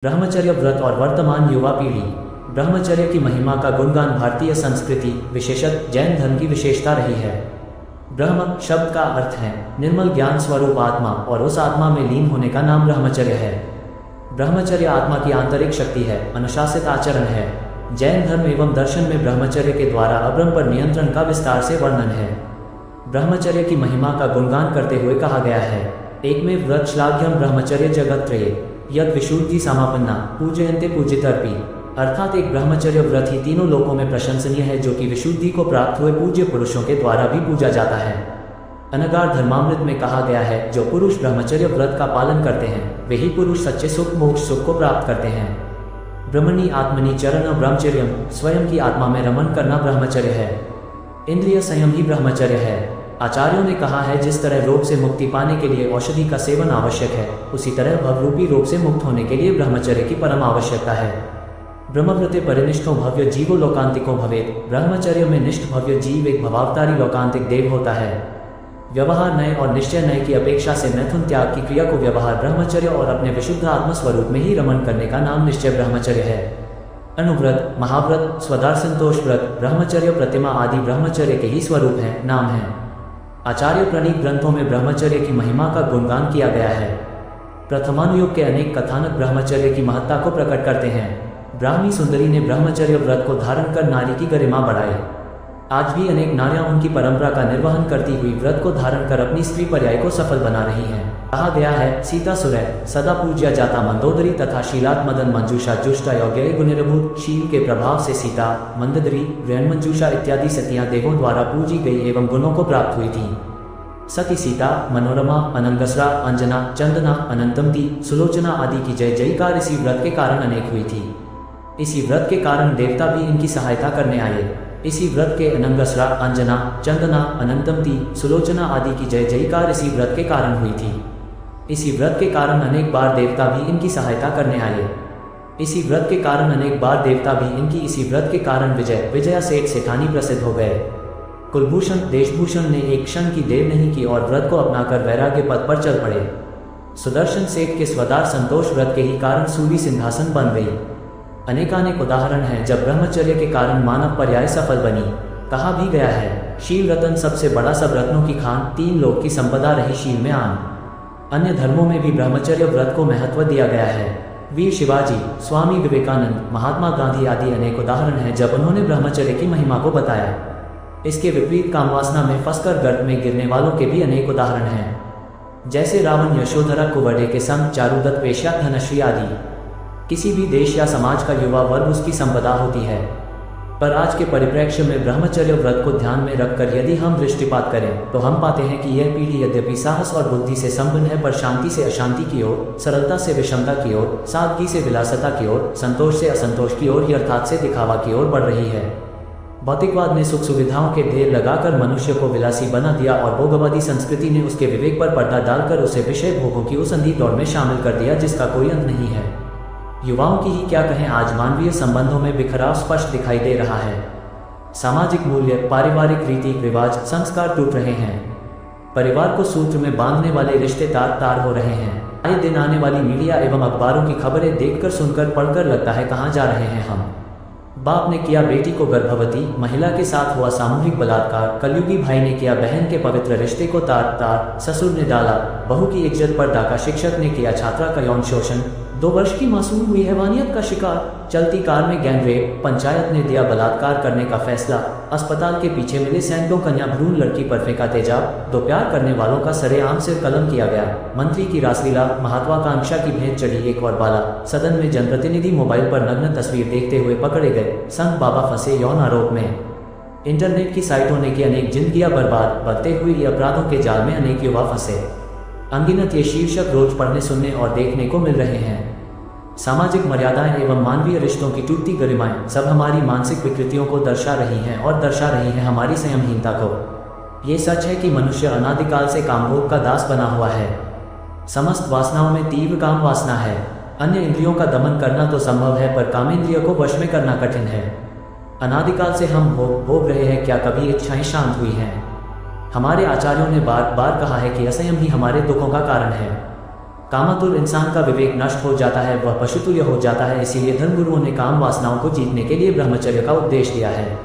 ब्रह्मचर्य व्रत और वर्तमान युवा पीढ़ी। ब्रह्मचर्य की महिमा का गुणगान भारतीय संस्कृति विशेषत जैन धर्म की विशेषता रही है। ब्रह्म शब्द का अर्थ है निर्मल ज्ञान स्वरूप आत्मा, और उस आत्मा में लीन होने का नाम ब्रह्मचर्य है। ब्रह्मचर्य आत्मा की आंतरिक शक्ति है, अनुशासित आचरण है। जैन धर्म एवं दर्शन में ब्रह्मचर्य के द्वारा अब्रह्म पर नियंत्रण का विस्तार से वर्णन है। ब्रह्मचर्य की महिमा का गुणगान करते हुए कहा गया है, एकमेव व्रत श्लाघ्यम ब्रह्मचर्य जगत्त्रये यद विशुद्धि समापन्ना पूजयन्ते पूजितर्पि। अर्थात एक ब्रह्मचर्य व्रत ही तीनों लोकों में प्रशंसनीय है, जो कि विशुद्धि को प्राप्त हुए पूज्य पुरुषों के द्वारा भी पूजा जाता है। अनगार धर्मामृत में कहा गया है, जो पुरुष ब्रह्मचर्य व्रत का पालन करते हैं वे ही पुरुष सच्चे सुख मोक्ष सुख को प्राप्त करते हैं। ब्रह्मणि आत्मनि चरण ब्रह्मचर्यम, स्वयं की आत्मा में रमण करना ब्रह्मचर्य है। इंद्रिय संयम ही ब्रह्मचर्य है। आचार्यों ने कहा है, जिस तरह रोग से मुक्ति पाने के लिए औषधि का सेवन आवश्यक है, उसी तरह भवरूपी रोग से मुक्त होने के लिए ब्रह्मचर्य की परम आवश्यकता है। ब्रह्मव्रते परिनिष्ठो भव्य जीवो लोकांतिको भवेत्। ब्रह्मचर्य में निष्ठ भव्य जीव एक भवावतारी लोकांतिक देव होता है। व्यवहार नय और निश्चय नय की अपेक्षा से मैथुन त्याग की क्रिया को व्यवहार ब्रह्मचर्य और अपने विशुद्ध आत्मस्वरूप में ही रमण करने का नाम निश्चय ब्रह्मचर्य है। अनुव्रत, महाव्रत, स्वदार संतोष व्रत, ब्रह्मचर्य, प्रतिमा आदि ब्रह्मचर्य के ही स्वरूप है, नाम है। आचार्य प्रणीत ग्रंथों में ब्रह्मचर्य की महिमा का गुणगान किया गया है। प्रथमानुयोग के अनेक कथानक ब्रह्मचर्य की महत्ता को प्रकट करते हैं। ब्राह्मी सुंदरी ने ब्रह्मचर्य व्रत को धारण कर नारी की गरिमा बढ़ाई। आज भी अनेक नारियां उनकी परंपरा का निर्वहन करती हुई व्रत को धारण कर अपनी स्त्री पर्याय को सफल बना रही हैं। कहा गया है, सीता सुरय सदा पूज्या जाता मंदोदरी तथा शीलात् मदन मंजूषा जुष्टा योग्य गुणिर्भूत। शील के प्रभाव से सीता, मंदोदरी, रेण मंजूषा इत्यादि सतियां देवों द्वारा पूजी गई एवं गुणों को प्राप्त हुई थी। सती सीता, मनोरमा, अनंगसरा, अंजना, चंदना, अनंतमती, सुलोचना आदि की जय जयकार इसी व्रत के कारण अनेक हुई थी। इसी व्रत के कारण देवता भी इनकी सहायता करने आए। इसी व्रत के अनंगसरा, अंजना, चंदना, अनंतमती, सुलोचना आदि की जय जयकार इसी व्रत के कारण हुई थी। इसी व्रत के कारण अनेक बार देवता भी इनकी सहायता करने आए। इसी व्रत के कारण अनेक बार देवता भी इनकी इसी व्रत के कारण विजया सेठ सेठानी प्रसिद्ध हो गए। कुलभूषण, देशभूषण ने एक क्षण की देर नहीं की और व्रत को अपनाकर वैराग्य पथ पर चल पड़े। सुदर्शन सेठ के स्वदार संतोष व्रत के ही कारण सूरी सिंहासन बन गई। अनेकानेक उदाहरण हैं जब ब्रह्मचर्य के कारण मानव पर्याय सफल बनी। कहा भी गया है, शील रतन सबसे बड़ा सब रत्नों की खान, तीन लोक की संपदा रही शील में आन। अन्य धर्मों में भी ब्रह्मचर्य व्रत को महत्व दिया गया है। वीर शिवाजी, स्वामी विवेकानंद, महात्मा गांधी आदि अनेक उदाहरण हैं जब उन्होंने ब्रह्मचर्य की महिमा को बताया। इसके विपरीत कामवासना में फंसकर गर्त में गिरने वालों के भी अनेक उदाहरण हैं, जैसे रावण, यशोधरा, कुंवरे के संग, चारुदत्त, वेश्या, धनश्री आदि। किसी भी देश या समाज का युवा वर्ग उसकी संपदा होती है, पर आज के परिप्रेक्ष्य में ब्रह्मचर्य व्रत को ध्यान में रखकर यदि हम दृष्टिपात करें तो हम पाते हैं कि यह पीढ़ी यद्यपि साहस और बुद्धि से संपन्न है, पर शांति से अशांति की ओर, सरलता से विषमता की ओर, सादगी से विलासता की ओर, संतोष से असंतोष की ओर, यथार्थ से दिखावा की ओर बढ़ रही है। भौतिकवाद ने सुख सुविधाओं के ढेर लगाकर मनुष्य को विलासी बना दिया और भोगवादी संस्कृति ने उसके विवेक पर पर्दा डालकर उसे विषय भोगों की उस अंधी दौड़ में शामिल कर दिया जिसका कोई अंत नहीं है। युवाओं की ही क्या कहें, आज मानवीय संबंधों में बिखराव स्पष्ट दिखाई दे रहा है। सामाजिक मूल्य, पारिवारिक रीति रिवाज, संस्कार टूट रहे हैं। परिवार को सूत्र में बांधने वाले रिश्ते तार तार हो रहे हैं। आए दिन आने वाली मीडिया एवं अखबारों की खबरें देखकर सुनकर पढ़कर लगता है कहाँ जा रहे हैं हम। बाप ने किया बेटी को गर्भवती, महिला के साथ हुआ सामूहिक बलात्कार, कलयुगी भाई ने किया बहन के पवित्र रिश्ते को तार तार, ससुर ने डाला बहू की इज्जत पर डाका, शिक्षक ने किया छात्रा का यौन शोषण, 2 वर्ष की मासूम हुई हैवानियत का शिकार, चलती कार में गैंग रेप, पंचायत ने दिया बलात्कार करने का फैसला, अस्पताल के पीछे मिले सैकड़ों कन्या भ्रूण लड़की पर फेंका तेजाब, 2 प्यार करने वालों का सरेआम सिर कलम किया गया, मंत्री की रासलीला, महत्वाकांक्षा की भेंट चढ़ी एक और बाला, सदन में जनप्रतिनिधि मोबाइल पर नग्न तस्वीर देखते हुए पकड़े गए, संत बाबा फंसे यौन आरोप में। इंटरनेट की साइटों ने की अनेक जिंदगियां बर्बाद, बढ़ते हुए अपराधों के जाल में अनेक युवा फंसे। अनगिनत ये शीर्षक रोज पढ़ने, सुनने और देखने को मिल रहे हैं। सामाजिक मर्यादाएं एवं मानवीय रिश्तों की टूटती गरिमाएं सब हमारी मानसिक विकृतियों को दर्शा रही हैं और दर्शा रही हैं हमारी संयमहीनता को। ये सच है कि मनुष्य अनादिकाल से कामभोग का दास बना हुआ है। समस्त वासनाओं में तीव्र काम वासना है। अन्य इंद्रियों का दमन करना तो संभव है, पर कामेंद्रिय को वश में करना कठिन है। अनादिकाल से हम भोग रहे हैं, क्या कभी इच्छाएं शांत हुई हैं? हमारे आचार्यों ने बार बार कहा है कि असंयम ही हमारे दुखों का कारण है। कामातुर इंसान का विवेक नष्ट हो जाता है, वह पशुतुल्य हो जाता है। इसीलिए धर्मगुरुओं ने काम वासनाओं को जीतने के लिए ब्रह्मचर्य का उपदेश दिया है।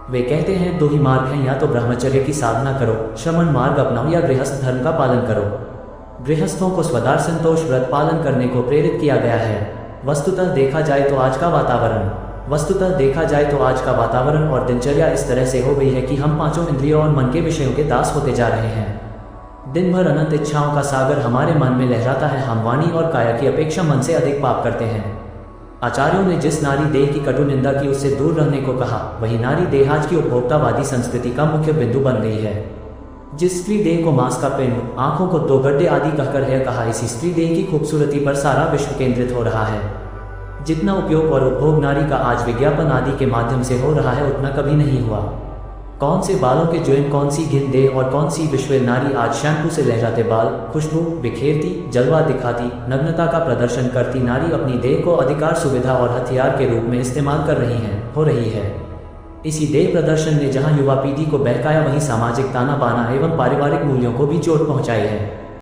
वे कहते हैं दो ही मार्ग हैं, या तो ब्रह्मचर्य की साधना करो, श्रमण मार्ग अपनाओ, या गृहस्थ धर्म का पालन करो। गृहस्थों को स्वदार संतोष व्रत पालन करने को प्रेरित किया गया है। वस्तुतः देखा जाए तो आज का वातावरण और दिनचर्या इस तरह से हो गई है कि हम पांचों इंद्रियों और मन के विषयों के दास होते जा रहे हैं। दिन भर अनंत इच्छाओं का सागर हमारे मन में लहराता है। हम वाणी और काया की अपेक्षा मन से अधिक पाप करते हैं। आचार्यों ने जिस नारी देह की कटु निंदा की, उससे दूर रहने को कहा। वही नारी देह आज की उपभोक्तावादी संस्कृति का मुख्य बिंदु बन गई है। जिस स्त्री देह को मांस का पिंड, आंखों को दो गड्ढे आदि कहकर है कहा, इसी स्त्री देह की खूबसूरती पर सारा विश्व केंद्रित हो रहा है। जितना उपयोग और उपभोग नारी का आज विज्ञापन आदि के माध्यम से हो रहा है, उतना कभी नहीं हुआ। कौन से बालों के ज्वाइन, कौन सी घिन देह और कौन सी विश्व नारी आज शैम्पू से लहराते बाल, खुशबू बिखेरती, जलवा दिखाती, नग्नता का प्रदर्शन करती नारी अपनी देह को अधिकार, सुविधा और हथियार के रूप में इस्तेमाल कर हो रही है। इसी देह प्रदर्शन ने जहां युवा पीढ़ी को बहकाया, वहीं सामाजिक ताना बाना एवं पारिवारिक मूल्यों को भी चोट पहुंचाई है।